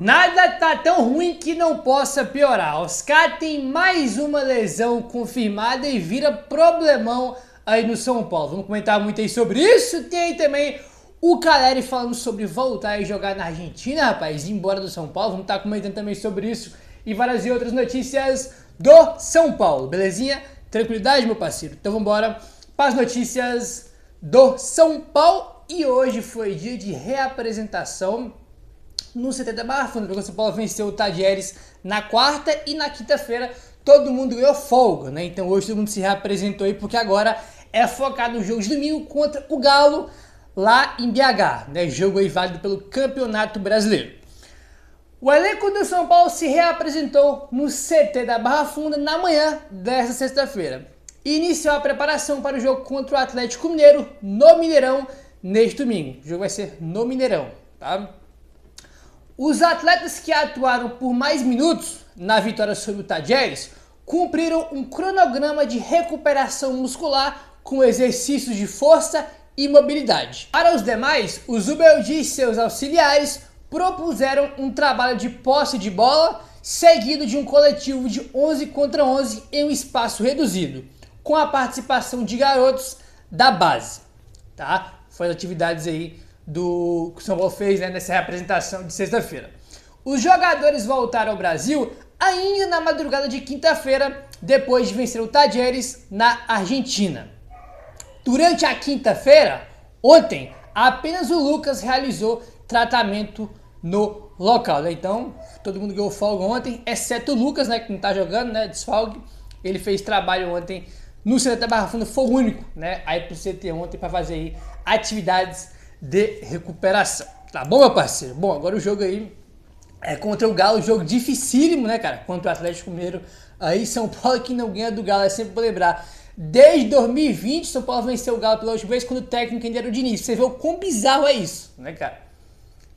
Nada tá tão ruim que não possa piorar. Oscar tem mais uma lesão confirmada e vira problemão aí no São Paulo. Vamos comentar muito aí sobre isso. Tem também o Caleri falando sobre voltar e jogar na Argentina, rapaz, ir embora do São Paulo. Vamos estar comentando também sobre isso e várias e outras notícias do São Paulo, belezinha? Tranquilidade, meu parceiro? Então vamos embora para as notícias do São Paulo. E hoje foi dia de reapresentação no CT da Barra Funda, porque o São Paulo venceu o Tadieres na quarta e na quinta-feira todo mundo ganhou folga, né? Então hoje todo mundo se reapresentou aí, porque agora é focado no jogo de domingo contra o Galo lá em BH, né? Jogo aí válido pelo Campeonato Brasileiro. O elenco do São Paulo se reapresentou no CT da Barra Funda na manhã desta sexta-feira e iniciou a preparação para o jogo contra o Atlético Mineiro no Mineirão neste domingo. O jogo vai ser no Mineirão, tá? Os atletas que atuaram por mais minutos na vitória sobre o Tadieres cumpriram um cronograma de recuperação muscular com exercícios de força e mobilidade. Para os demais, o Zubeldia e seus auxiliares propuseram um trabalho de posse de bola seguido de um coletivo de 11 contra 11 em um espaço reduzido, com a participação de garotos da base. Tá? Foi as atividades aí que o São Paulo fez, né, nessa representação de sexta-feira. Os jogadores voltaram ao Brasil ainda na madrugada de quinta-feira, depois de vencer o Tadieres na Argentina. Durante a quinta-feira, ontem, apenas o Lucas realizou tratamento no local, né? Então, todo mundo ganhou folga ontem, exceto o Lucas, né, que não tá jogando, né, desfalque. Ele fez trabalho ontem no CT da Barra Funda, foi o único, né, aí pro CT ontem para fazer aí atividades de recuperação. Tá bom, meu parceiro? Bom, agora o jogo aí é contra o Galo, jogo dificílimo, né, cara? Contra o Atlético Mineiro. Aí São Paulo que não ganha do Galo, é sempre pra lembrar. Desde 2020, São Paulo venceu o Galo pela última vez, quando o técnico ainda era o Diniz. Você vê o quão bizarro é isso, né, cara?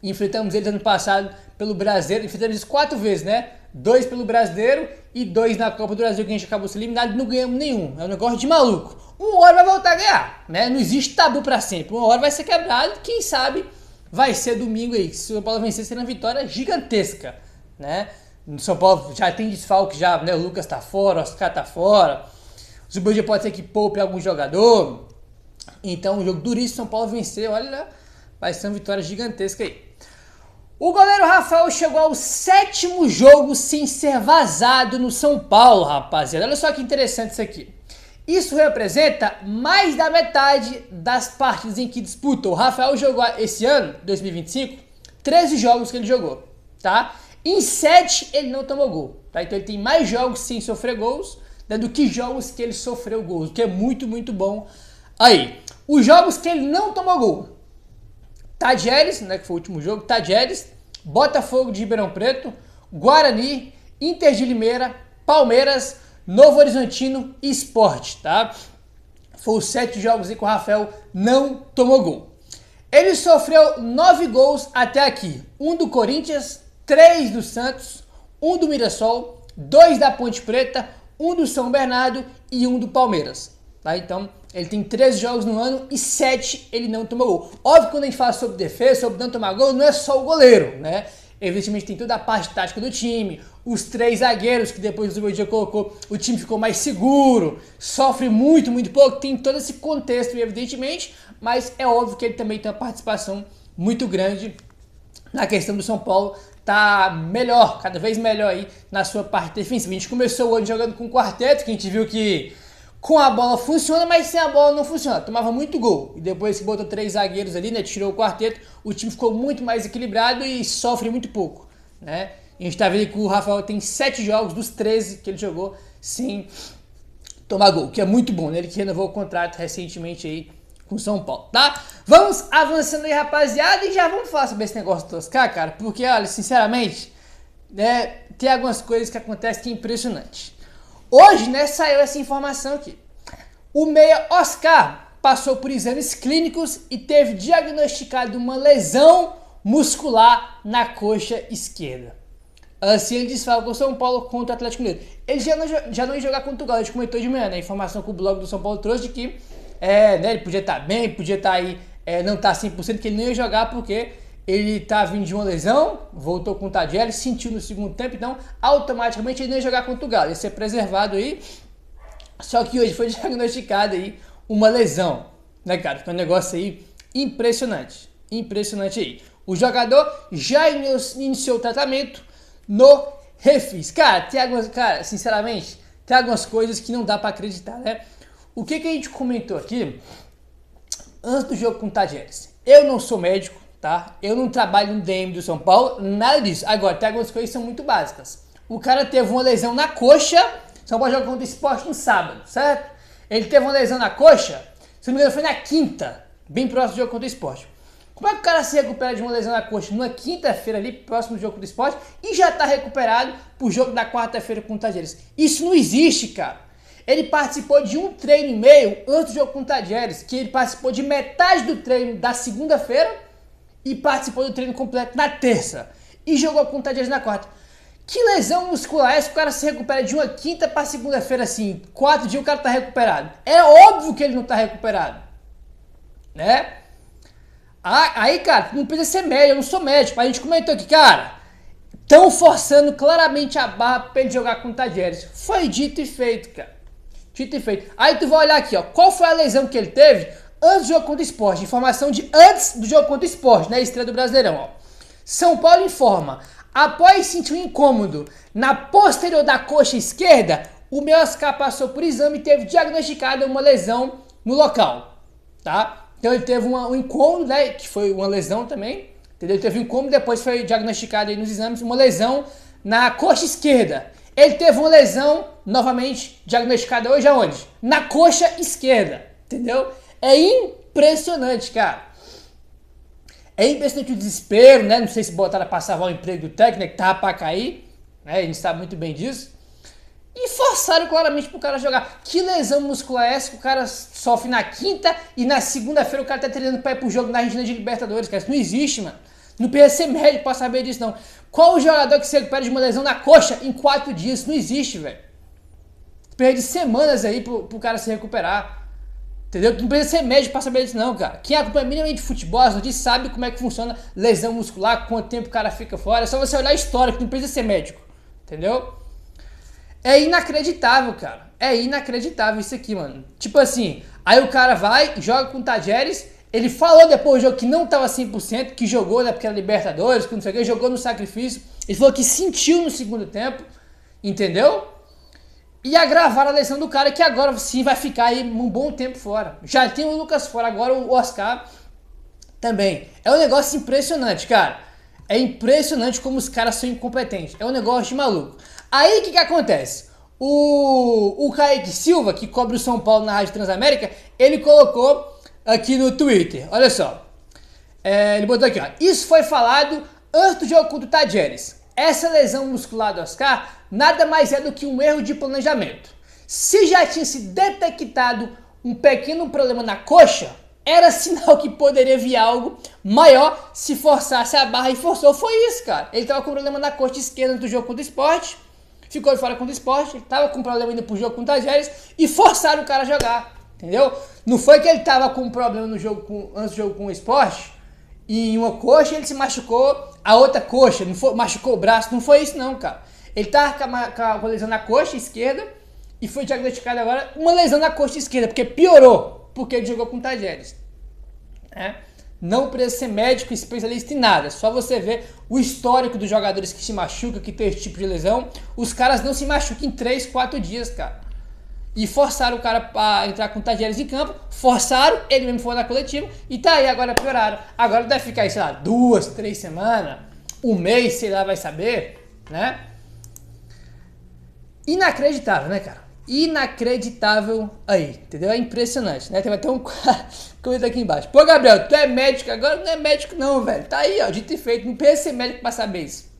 Enfrentamos eles ano passado pelo Brasileiro, enfrentamos eles 4 vezes, né? 2 pelo Brasileiro e 2 na Copa do Brasil, que a gente acabou se eliminado e não ganhamos nenhum. É um negócio de maluco. Uma hora vai voltar a ganhar, né? Não existe tabu pra sempre. Uma hora vai ser quebrado, quem sabe vai ser domingo aí. Se o São Paulo vencer, será uma vitória gigantesca, né? O São Paulo já tem desfalque já, né? O Lucas tá fora, o Oscar tá fora. O Zubeldia pode ser que poupe algum jogador. Então, um jogo duríssimo, São Paulo vencer, olha, vai ser uma vitória gigantesca aí. O goleiro Rafael chegou ao 7º jogo sem ser vazado no São Paulo, rapaziada. Olha só que interessante isso aqui. Isso representa mais da metade das partidas em que disputa. O Rafael jogou esse ano, 2025, 13 jogos que ele jogou, tá? Em 7 ele não tomou gol, tá? Então ele tem mais jogos sem sofrer gols, né, do que jogos que ele sofreu gols, o que é muito, muito bom. Aí, os jogos que ele não tomou gol: Tadieres, né, que foi o último jogo, Tadieres, Botafogo de Ribeirão Preto, Guarani, Inter de Limeira, Palmeiras, Novo Horizontino e Sport, tá? Foi os 7 jogos em que o Rafael não tomou gol. Ele sofreu 9 gols até aqui. 1 do Corinthians, 3 do Santos, 1 do Mirassol, 2 da Ponte Preta, 1 do São Bernardo e 1 do Palmeiras, tá? Então, ele tem 13 jogos no ano e 7 ele não tomou gol. Óbvio que quando a gente fala sobre defesa, sobre não tomar gol, não é só o goleiro, né? Evidentemente tem toda a parte tática do time, os 3 zagueiros que depois o Zubeldia colocou, o time ficou mais seguro, sofre muito, muito pouco, tem todo esse contexto, evidentemente, mas é óbvio que ele também tem uma participação muito grande na questão do São Paulo, tá melhor, cada vez melhor aí na sua parte defensiva. A gente começou o ano jogando com um quarteto, que a gente viu que com a bola funciona, mas sem a bola não funciona. Tomava muito gol. E depois que botou 3 zagueiros ali, né, tirou o quarteto, o time ficou muito mais equilibrado e sofre muito pouco, né? A gente tá vendo que o Rafael tem 7 jogos dos 13 que ele jogou sem tomar gol, que é muito bom, né? Ele que renovou o contrato recentemente aí com o São Paulo, tá? Vamos avançando aí, rapaziada, e já vamos falar sobre esse negócio do Oscar, cara, porque, olha, sinceramente, né, tem algumas coisas que acontecem que é impressionante. Hoje, né, saiu essa informação aqui. O meia Oscar passou por exames clínicos e teve diagnosticado uma lesão muscular na coxa esquerda. Assim ele desfalcou o São Paulo contra o Atlético Mineiro. Ele já não ia jogar contra o Galo, a gente comentou de manhã, né? A informação que o blog do São Paulo trouxe de que né, ele podia estar bem, podia estar aí, não estar 100%, que ele não ia jogar porque ele tá vindo de uma lesão, voltou com o Tadieres, sentiu no segundo tempo, então automaticamente ele não ia jogar contra o Galo, ia ser preservado aí. Só que hoje foi diagnosticado aí uma lesão, né, cara? Foi um negócio aí impressionante, impressionante aí. O jogador já iniciou o tratamento no Refis. Cara, sinceramente, tem algumas coisas que não dá pra acreditar, né? O que a gente comentou aqui antes do jogo com o Tadieres? Eu não sou médico, tá? Eu não trabalho no DM do São Paulo, nada disso. Agora, tem algumas coisas que são muito básicas. O cara teve uma lesão na coxa, São Paulo joga contra o Sport no sábado, certo? Ele teve uma lesão na coxa, se não me engano foi na quinta, bem próximo do jogo contra o Sport. Como é que o cara se recupera de uma lesão na coxa numa quinta-feira ali, próximo do jogo contra o Sport, e já tá recuperado pro jogo da quarta-feira com o Tadieres? Isso não existe, cara. Ele participou de um treino e meio antes do jogo com o Tadieres, que ele participou de metade do treino da segunda-feira e participou do treino completo na terça. E jogou com o Tadieres na quarta. Que lesão muscular é essa? O cara se recupera de uma quinta para segunda-feira assim, 4 dias o cara tá recuperado. É óbvio que ele não tá recuperado, né? Aí, cara, não precisa ser médico, eu não sou médico, mas a gente comentou aqui, cara, estão forçando claramente a barra pra ele jogar com o Tadieres. Foi dito e feito, cara. Dito e feito. Aí tu vai olhar aqui, ó, qual foi a lesão que ele teve antes do jogo contra o Sport? Informação de antes do jogo contra o Sport, né? Estreia do Brasileirão, ó. São Paulo informa, após sentir um incômodo na posterior da coxa esquerda, o Oscar passou por exame e teve diagnosticada uma lesão no local, tá? Então ele teve um incômodo, né, que foi uma lesão também, entendeu? Ele teve um incômodo, depois foi diagnosticado aí nos exames uma lesão na coxa esquerda. Ele teve uma lesão, novamente, diagnosticada hoje aonde? Na coxa esquerda, entendeu? É impressionante, cara. É impressionante o desespero, né? Não sei se botaram pra salvar o emprego do técnico, que tava pra cair, né? A gente sabe muito bem disso. E forçaram claramente pro cara jogar. Que lesão muscular é essa que o cara sofre na quinta e na segunda-feira o cara tá treinando pra ir pro jogo na Argentina de Libertadores, cara? Isso não existe, mano. Não precisa ser médico pra saber disso, não. Qual o jogador que se recupera de uma lesão na coxa em 4 dias? Isso não existe, velho. Perde semanas aí pro cara se recuperar. Entendeu? Não precisa ser médico pra saber disso, não, cara. Quem acompanha minimamente futebol, a gente sabe como é que funciona lesão muscular, quanto tempo o cara fica fora. É só você olhar a história, que não precisa ser médico. Entendeu? É inacreditável, cara. É inacreditável isso aqui, mano. Tipo assim, aí o cara vai, joga com o Tadieres. Ele falou depois do jogo que não tava 100%, que jogou, né, porque era Libertadores, que não sei o que, jogou no sacrifício. Ele falou que sentiu no segundo tempo, entendeu? E agravaram a lesão do cara, que agora sim vai ficar aí um bom tempo fora. Já tem o Lucas fora, agora o Oscar também. É um negócio impressionante, cara. É impressionante como os caras são incompetentes. É um negócio de maluco. Aí o que acontece? O Kaique Silva, que cobre o São Paulo na Rádio Transamérica, ele colocou aqui no Twitter, olha só. Ele botou aqui, ó. Isso foi falado antes do jogo contra o Tadieres. Essa lesão muscular do Oscar nada mais é do que um erro de planejamento. Se já tinha se detectado um pequeno problema na coxa, era sinal que poderia vir algo maior se forçasse a barra e forçou. Foi isso, cara. Ele tava com problema na coxa esquerda do jogo contra o Sport, ficou de fora contra o Sport, ele tava com problema indo pro jogo contra o Tadieres e forçaram o cara a jogar, entendeu? Não foi que ele tava com problema no jogo antes do jogo com o Sport, e em uma coxa ele se machucou a outra coxa, não foi, machucou o braço, não foi isso não, cara. Ele tava com a lesão na coxa esquerda e foi diagnosticado agora uma lesão na coxa esquerda, porque piorou, porque ele jogou com o Tadieres, né? Não precisa ser médico, especialista em nada, só você ver o histórico dos jogadores que se machucam, que tem esse tipo de lesão. Os caras não se machucam em 3, 4 dias, cara. E forçaram o cara pra entrar com o Tadieres em campo, forçaram, ele mesmo foi na coletiva, e tá aí, agora pioraram. Agora deve ficar aí, sei lá, 2, 3 semanas, um mês, sei lá, vai saber, né? Inacreditável, né, cara? Inacreditável aí, entendeu? É impressionante, né? Tem até um coisa aqui embaixo. Pô, Gabriel, tu é médico agora? Não é médico não, velho. Tá aí, ó, dito e feito. Não precisa ser médico pra saber isso.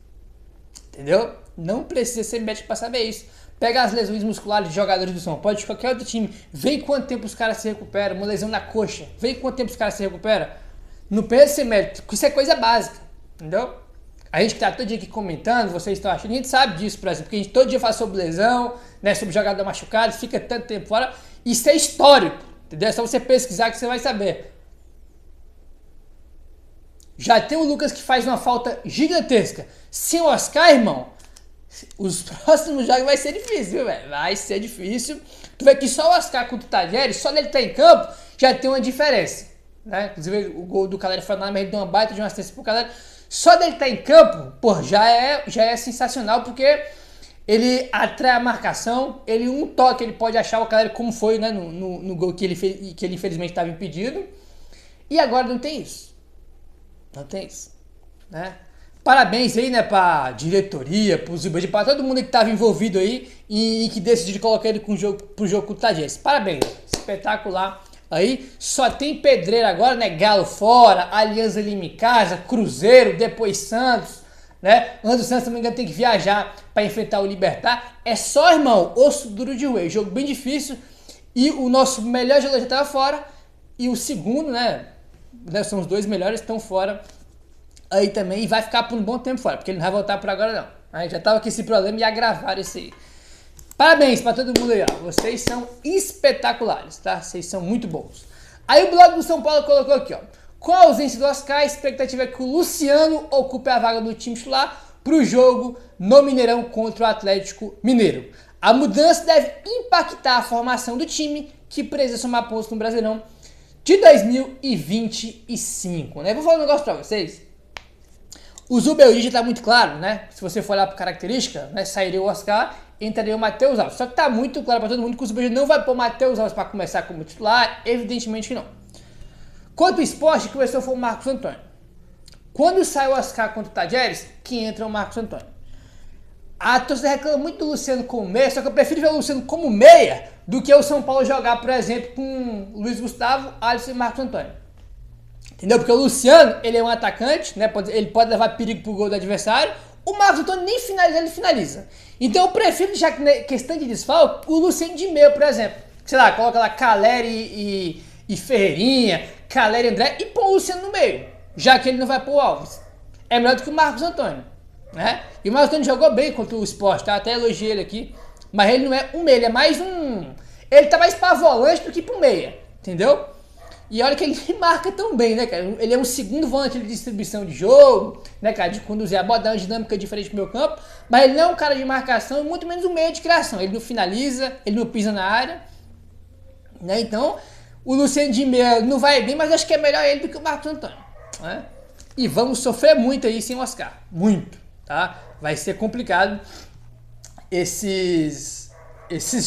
Entendeu? Não precisa ser médico pra saber isso. Pega as lesões musculares de jogadores do São Paulo, de qualquer outro time. Vê quanto tempo os caras se recuperam. Uma lesão na coxa. Vê quanto tempo os caras se recuperam. Não precisa ser médico. Isso é coisa básica, entendeu? A gente que tá todo dia aqui comentando, vocês estão achando, a gente sabe disso, por exemplo, porque a gente todo dia fala sobre lesão, né, sobre jogador machucado, fica tanto tempo fora. Isso é histórico, entendeu? É só você pesquisar que você vai saber. Já tem o Lucas que faz uma falta gigantesca. Sem o Oscar, irmão, os próximos jogos vai ser difícil, viu, velho? Vai ser difícil. Tu vê que só o Oscar contra o Tadieres, só dele estar em campo, já tem uma diferença, né? Inclusive o gol do Caleri foi na mas ele deu uma baita de uma assistência pro Caleri. Só dele estar em campo, pô, já é sensacional, porque ele atrai a marcação, ele um toque, ele pode achar o Caleri como foi, né, no gol que ele fez, que ele infelizmente estava impedido. E agora não tem isso. Não tem isso, né? Parabéns aí, né, pra diretoria, pro Zubedi, pra todo mundo que estava envolvido aí e que decidiu colocar ele pro jogo com o Tadieres. Parabéns, espetacular aí. Só tem pedreira agora, né? Galo fora, Alianza Lima em casa, Cruzeiro, depois Santos, né? Antes do Santos, se não me engano, tem que viajar para enfrentar o Libertad. É só, irmão, osso duro de roer. Jogo bem difícil. E o nosso melhor jogador já estava fora. E o segundo, né? São os dois melhores, estão fora aí também. E vai ficar por um bom tempo fora, porque ele não vai voltar por agora, não. Aí já tava com esse problema e agravaram isso aí. Parabéns para todo mundo aí, ó. Vocês são espetaculares, tá? Vocês são muito bons. Aí o blog do São Paulo colocou aqui, ó. Com a ausência do Oscar, a expectativa é que o Luciano ocupe a vaga do time titular para o jogo no Mineirão contra o Atlético Mineiro. A mudança deve impactar a formação do time, que precisa somar pontos no Brasileirão de 2025, né? Vou falar um negócio para vocês. O Zubeldi já tá muito claro, né? Se você for olhar por característica, né? Sairia o Oscar, entraria o Matheus Alves. Só que tá muito claro para todo mundo que o Zubeldi não vai pôr o Matheus Alves para começar como titular, evidentemente que não. Quanto ao esporte, que começou foi o Marcos Antônio. Quando sai o Oscar contra o Tadieres, que entra o Marcos Antônio. A torcida reclama muito do Luciano como meia, só que eu prefiro ver o Luciano como meia do que o São Paulo jogar, por exemplo, com Luiz Gustavo, Alisson e Marcos Antônio. Entendeu? Porque o Luciano, ele é um atacante, né? Ele pode levar perigo pro gol do adversário. O Marcos Antônio nem finaliza, ele finaliza. Então eu prefiro deixar que, na questão de desfalque, o Luciano de meia, por exemplo. Sei lá, coloca lá Caleri e Ferreirinha, Caleri e André, e põe o Luciano no meio, já que ele não vai pôr o Alves. É melhor do que o Marcos Antônio, né? E o Marcos Antônio jogou bem contra o Sport, tá? Até elogiei ele aqui, mas ele não é um meia, ele é mais um... Ele tá mais pra volante do que pro meia, entendeu? E olha que ele marca tão bem, né, cara? Ele é um segundo volante de distribuição de jogo, né, cara? De conduzir a bola, dar uma dinâmica diferente pro meu campo, mas ele não é um cara de marcação e muito menos um meia de criação. Ele não finaliza, ele não pisa na área, né? Então... O Luciano de meia não vai bem, mas acho que é melhor ele do que o Marcos Antônio, né? E vamos sofrer muito aí sem o Oscar. Muito, tá? Vai ser complicado esses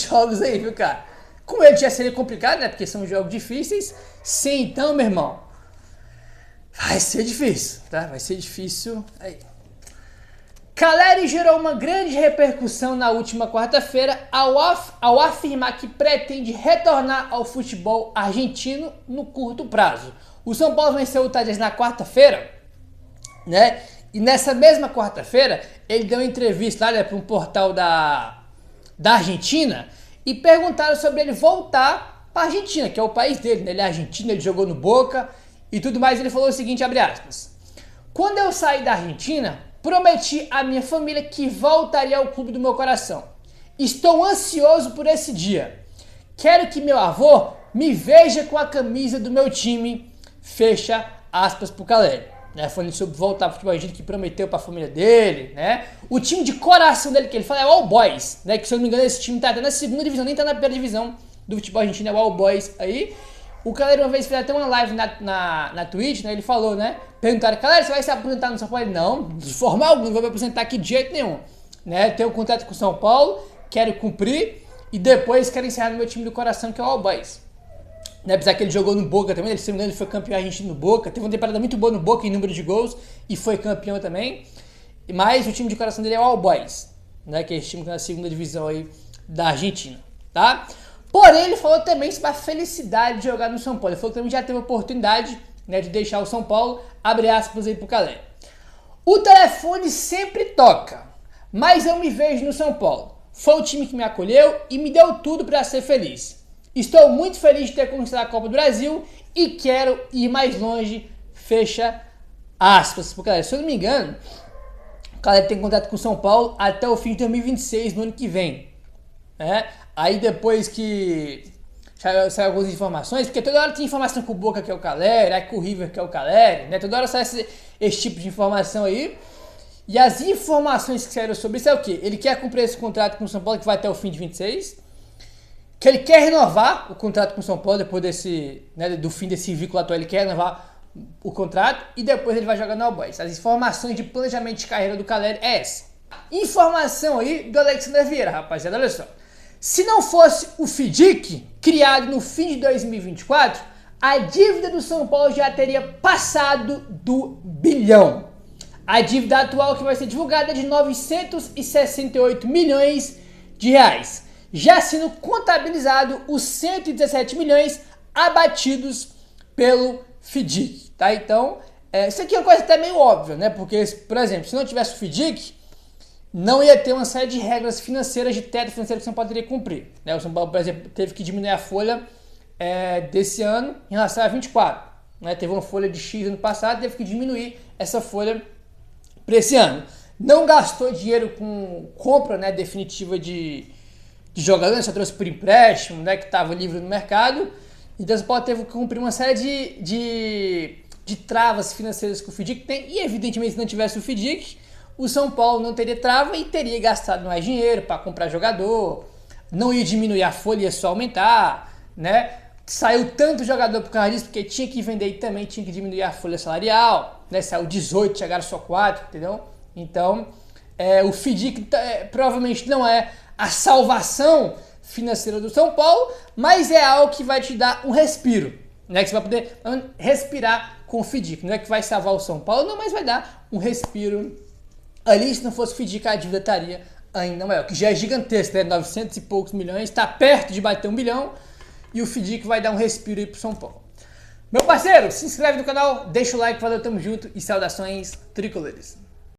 jogos aí, viu, cara? Com ele já seria complicado, né? Porque são jogos difíceis. Sem então, meu irmão, vai ser difícil, tá? Vai ser difícil aí. Caleri gerou uma grande repercussão na última quarta-feira ao afirmar que pretende retornar ao futebol argentino no curto prazo. O São Paulo venceu o Tadieres na quarta-feira, né? E nessa mesma quarta-feira ele deu uma entrevista lá, né, para um portal da Argentina e perguntaram sobre ele voltar para a Argentina, que é o país dele, né? Ele é argentino, ele jogou no Boca e tudo mais. Ele falou o seguinte, abre aspas: quando eu saí da Argentina, prometi à minha família que voltaria ao clube do meu coração. Estou ansioso por esse dia. Quero que meu avô me veja com a camisa do meu time. Fecha aspas pro Caleri. Né? Falando sobre voltar ao futebol argentino, que prometeu para a família dele, né? O time de coração dele, que ele fala, é o All Boys, né? Que se eu não me engano esse time tá até na segunda divisão, nem tá na primeira divisão do futebol argentino, é o All Boys aí. O Caleri uma vez fez até uma live na Twitch, né? Ele falou, né? Perguntaram, Caleri, você vai se apresentar no São Paulo? Ele, não, de forma alguma, não vou me apresentar aqui de jeito nenhum. Né? Tenho um contrato com o São Paulo, quero cumprir e depois quero encerrar no meu time do coração, que é o All Boys. Né? Apesar que ele jogou no Boca também, ele, se não me engano, ele foi campeão argentino no Boca, teve uma temporada muito boa no Boca em número de gols e foi campeão também. Mas o time de coração dele é o All Boys, né? Que é esse time que tá na segunda divisão aí da Argentina, tá? Porém, ele falou também sobre a felicidade de jogar no São Paulo. Ele falou que também já teve a oportunidade, né, de deixar o São Paulo, abre aspas aí pro Caleri. O telefone sempre toca, mas eu me vejo no São Paulo. Foi o time que me acolheu e me deu tudo para ser feliz. Estou muito feliz de ter conquistado a Copa do Brasil e quero ir mais longe, fecha aspas pro Caleri. Se eu não me engano, o Caleri tem contrato com o São Paulo até o fim de 2026, no ano que vem, né? Aí depois que saiu algumas informações, porque toda hora tem informação que o Boca quer o Caleri, aí que o River quer o Caleri, né? Toda hora sai esse tipo de informação aí. E as informações que saíram sobre isso é o quê? Ele quer cumprir esse contrato com o São Paulo, que vai até o fim de 26. Que ele quer renovar o contrato com o São Paulo depois do fim desse vínculo atual. Ele quer renovar o contrato e depois ele vai jogar no All Boys. As informações de planejamento de carreira do Caleri é essa. Informação aí do Alexandre Vieira, rapaziada, olha só. Se não fosse o FIDIC, criado no fim de 2024, a dívida do São Paulo já teria passado do bilhão. A dívida atual que vai ser divulgada é de 968 milhões de reais, já sendo contabilizado os 117 milhões abatidos pelo FIDIC, tá? Então, isso aqui é uma coisa até meio óbvia, né? Porque, por exemplo, se não tivesse o FIDIC, não ia ter uma série de regras financeiras, de teto financeiro que o São Paulo teria que cumprir, né? O São Paulo, por exemplo, teve que diminuir a folha desse ano em relação a 24, né? Teve uma folha de X ano passado, teve que diminuir essa folha para esse ano. Não gastou dinheiro com compra, né, definitiva de jogadores, só trouxe por empréstimo, né, que estava livre no mercado. Então o São Paulo teve que cumprir uma série de travas financeiras que o FIDIC tem. E evidentemente, se não tivesse o FIDIC, o São Paulo não teria trava e teria gastado mais dinheiro para comprar jogador, não ia diminuir a folha, ia só aumentar, né? Saiu tanto jogador por causa disso, porque tinha que vender e também tinha que diminuir a folha salarial, né? Saiu 18, chegaram só 4, entendeu? Então, o FIDIC provavelmente não é a salvação financeira do São Paulo, mas é algo que vai te dar um respiro, né? Que você vai poder respirar com o FIDIC. Não é que vai salvar o São Paulo, não, mas vai dar um respiro ali. Se não fosse o FIDIC, a dívida estaria ainda maior, que já é gigantesco, né? 900 e poucos milhões, está perto de bater 1 bilhão, e o FIDIC vai dar um respiro aí pro São Paulo. Meu parceiro, se inscreve no canal, deixa o like, valeu, tamo junto e saudações tricolores.